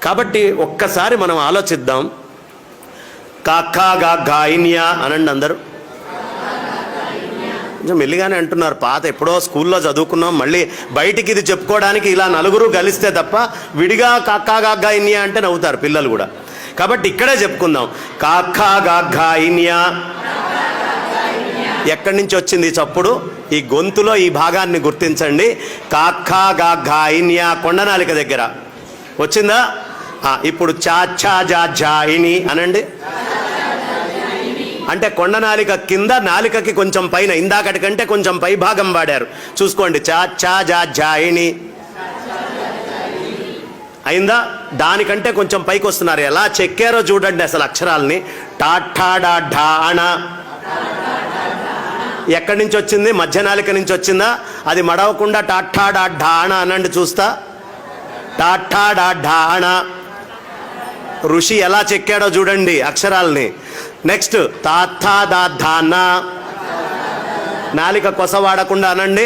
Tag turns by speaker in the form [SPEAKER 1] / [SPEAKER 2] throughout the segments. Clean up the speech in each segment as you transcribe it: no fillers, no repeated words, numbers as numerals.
[SPEAKER 1] కాబట్టి ఒక్కసారి మనం ఆలోచిద్దాం. కాకా గా గాయిన్యా అనండి అందరూ. కొంచెం మెల్లిగానే అంటున్నారు. పాత ఎప్పుడో స్కూల్లో చదువుకున్నాం, మళ్ళీ బయటికి ఇది చెప్పుకోవడానికి ఇలా నలుగురు కలిస్తే తప్ప విడిగా కాకా గా గాయిన్యా అంటే నవ్వుతారు పిల్లలు కూడా. కాబట్టి ఇక్కడే చెప్పుకుందాం. కాకా గా గాయిన్యా. ఎక్కడి నుంచి వచ్చింది ఈ చప్పుడు? ఈ గొంతులో ఈ భాగాన్ని గుర్తించండి. కాకా గా గాయిన్యా కొండనాలిక దగ్గర వచ్చిందా? ఇప్పుడు చా ఛా జా జాయిని అనండి. అంటే కొండనాలిక కింద, నాలికకి కొంచెం పైన, ఇందాకటి కంటే కొంచెం పై భాగం వాడారు. చూసుకోండి. చా ఛా జా జాయిని అయిందా? దానికంటే కొంచెం పైకి వస్తున్నారు. ఎలా చెక్కారో చూడండి అసలు అక్షరాలని. టాఠా డా ఢాణ ఎక్కడి నుంచి వచ్చింది? మధ్య నాలిక నుంచి వచ్చిందా? అది మడవకుండా టాఠా డా ఢాణ అనండి చూస్తా. టాఠా డా ఢాణ. ఋషి ఎలా చెక్కాడో చూడండి అక్షరాలని. నెక్స్ట్ తాథా దా ధాన. నాలిక కొస వాడకుండా అనండి.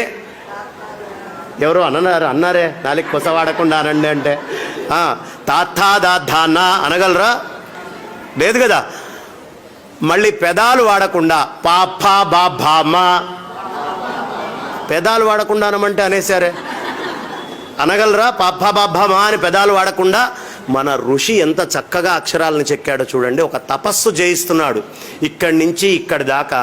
[SPEAKER 1] ఎవరు అన్నారే నాలిక కొస వాడకుండా అనండి అంటే. తాథా దా ధాన అనగలరా? లేదు కదా. మళ్ళీ పెదాలు వాడకుండా పాపా బా భామా. పెదాలు వాడకుండా అనమంటే అనేసారే. అనగలరా? పాపా బా భామా అని పెదాలు వాడకుండా. మన ఋషి ఎంత చక్కగా అక్షరాలను చెక్కాడో చూడండి. ఒక తపస్సు చేయిస్తున్నాడు. ఇక్కడి నుంచి ఇక్కడి దాకా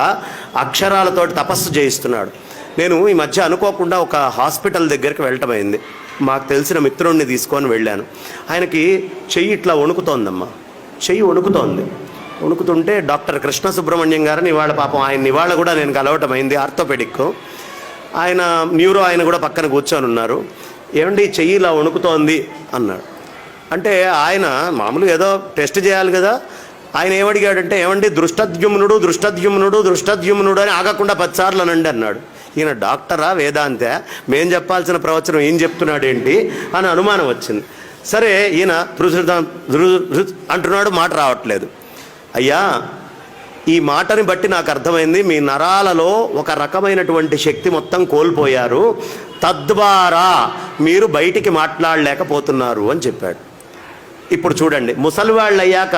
[SPEAKER 1] అక్షరాలతోటి తపస్సు చేయిస్తున్నాడు. నేను ఈ మధ్య అనుకోకుండా ఒక హాస్పిటల్ దగ్గరికి వెళ్ళటం అయింది. మాకు తెలిసిన మిత్రుడిని తీసుకొని వెళ్ళాను. ఆయనకి చెయ్యి ఇట్లా వణుకుతోందమ్మా. చెయ్యి వణుకుతోంది. వణుకుతుంటే డాక్టర్ కృష్ణ సుబ్రహ్మణ్యం గారిని ఇవాళ పాపం ఆయన ఇవాళ కూడా నేను కలవటం అయింది. ఆర్థోపెడిక్ ఆయన, న్యూరో ఆయన కూడా పక్కన కూర్చొని ఉన్నారు. ఏమండి చెయ్యి ఇలా వణుకుతోంది అన్నాడు. అంటే ఆయన మామూలుగా ఏదో టెస్ట్ చేయాలి కదా. ఆయన ఏమడిగాడంటే, ఏమండి దృష్టద్యుమ్నుడు దృష్టద్యుమ్నుడు దృష్టద్యుమ్నుడు అని ఆగకుండా 10 సార్లు అనండి అన్నాడు. ఈయన డాక్టరా వేదాంతే, మేం చెప్పాల్సిన ప్రవచనం ఏం చెప్తున్నాడు ఏంటి అని అనుమానం వచ్చింది. సరే ఈయన అంటున్నాడు, మాట రావట్లేదు. అయ్యా ఈ మాటని బట్టి నాకు అర్థమైంది, మీ నరాలలో ఒక రకమైనటువంటి శక్తి మొత్తం కోల్పోయారు, తద్వారా మీరు బయటికి మాట్లాడలేకపోతున్నారు అని చెప్పాడు. ఇప్పుడు చూడండి, ముసలివాళ్ళు అయ్యాక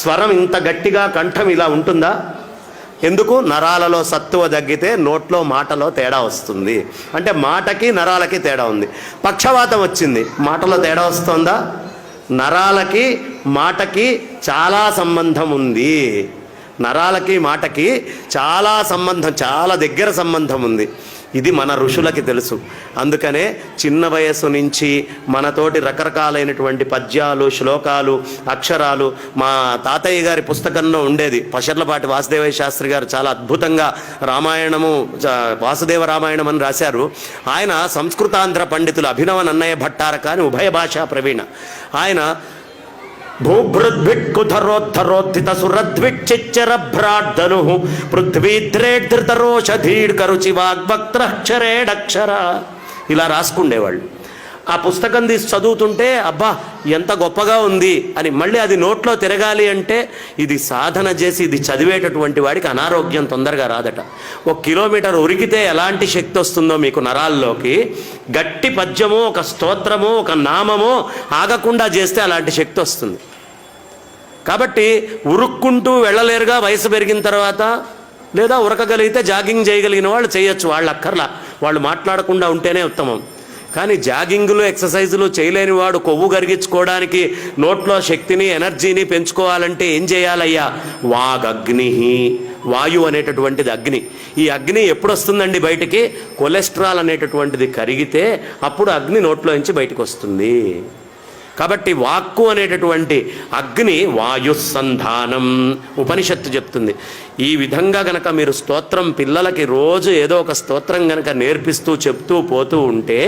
[SPEAKER 1] స్వరం ఇంత గట్టిగా కంఠం ఇలా ఉంటుందా? ఎందుకు? నరాలలో సత్తువ తగ్గితే నోట్లో మాటలో తేడా వస్తుంది. అంటే మాటకి నరాలకి తేడా ఉంది. పక్షవాతం వచ్చింది, మాటలో తేడా వస్తుందా? నరాలకి మాటకి చాలా సంబంధం ఉంది. నరాలకి మాటకి చాలా సంబంధం, చాలా దగ్గర సంబంధం ఉంది. ఇది మన ఋషులకి తెలుసు. అందుకనే చిన్న వయస్సు నుంచి మనతోటి రకరకాలైనటువంటి పద్యాలు, శ్లోకాలు, అక్షరాలు. మా తాతయ్య గారి పుస్తకంలో ఉండేది. పషర్లపాటి వాసుదేవయ్య శాస్త్రి గారు చాలా అద్భుతంగా రామాయణము, వాసుదేవ రామాయణం అని రాశారు. ఆయన సంస్కృతాంధ్ర పండితులు అభినవ నన్నయ్య భట్టారక అని ఉభయ భాషా ప్రవీణ. ఆయన భూభృద్భిక్కుధరోద్ధరోద్ధిత సురద్విచ్చిచ్చరభ్రాడ్ధను పృథ్వీద్రేద్ధృతరోషధీడ్కరుచి వాగ్వక్త్రక్షరేడక్షర ఇలా రాసుకుండేవాళ్ళు. ఆ పుస్తకం తీసి చదువుతుంటే అబ్బా ఎంత గొప్పగా ఉంది అని. మళ్ళీ అది నోట్లో తిరగాలి అంటే ఇది సాధన చేసి ఇది చదివేటటువంటి వాడికి అనారోగ్యం తొందరగా రాదట. 1 కిలోమీటర్ ఉరికితే ఎలాంటి శక్తి వస్తుందో మీకు నరాల్లోకి, గట్టి పద్యమో, ఒక స్తోత్రమో, ఒక నామమో ఆగకుండా చేస్తే అలాంటి శక్తి వస్తుంది. కాబట్టి ఉరుక్కుంటూ వెళ్ళలేరుగా వయసు పెరిగిన తర్వాత. లేదా ఉరకగలిగితే జాగింగ్ చేయగలిగిన వాళ్ళు చేయొచ్చు, వాళ్ళు అక్కర్లా, వాళ్ళు మాట్లాడకుండా ఉంటేనే ఉత్తమం. కానీ జాగింగ్లు, ఎక్సర్సైజులు చేయలేని వాడు కొవ్వు కరిగించుకోవడానికి, నోట్లో శక్తిని, ఎనర్జీని పెంచుకోవాలంటే ఏం చేయాలయ్యా? వాగగ్ని. వాయువు అనేటటువంటిది అగ్ని. ఈ అగ్ని ఎప్పుడు వస్తుందండి బయటికి? కొలెస్ట్రాల్ అనేటటువంటిది కరిగితే అప్పుడు అగ్ని నోట్లో నుంచి బయటకు వస్తుంది. కాబట్టి వాక్కు అనేటటువంటి అగ్ని వాయుస్సంధానం ఉపనిషత్తు చెప్తుంది. ఈ విధంగా గనక మీరు స్తోత్రం పిల్లలకి రోజు ఏదో ఒక స్తోత్రం గనక నేర్పిస్తూ చెప్తూ పోతూ ఉంటే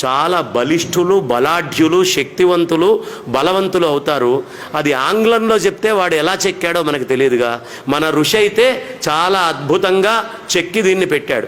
[SPEAKER 1] చాలా బలిష్ఠులు, బలాఢ్యులు, శక్తివంతులు, బలవంతులు అవుతారు. అది ఆంగ్లంలో చెప్తే వాడు ఎలా చెక్కాడో మనకు తెలియదుగా. మన ఋషి అయితే చాలా అద్భుతంగా చెక్కి దీన్ని పెట్టాడు.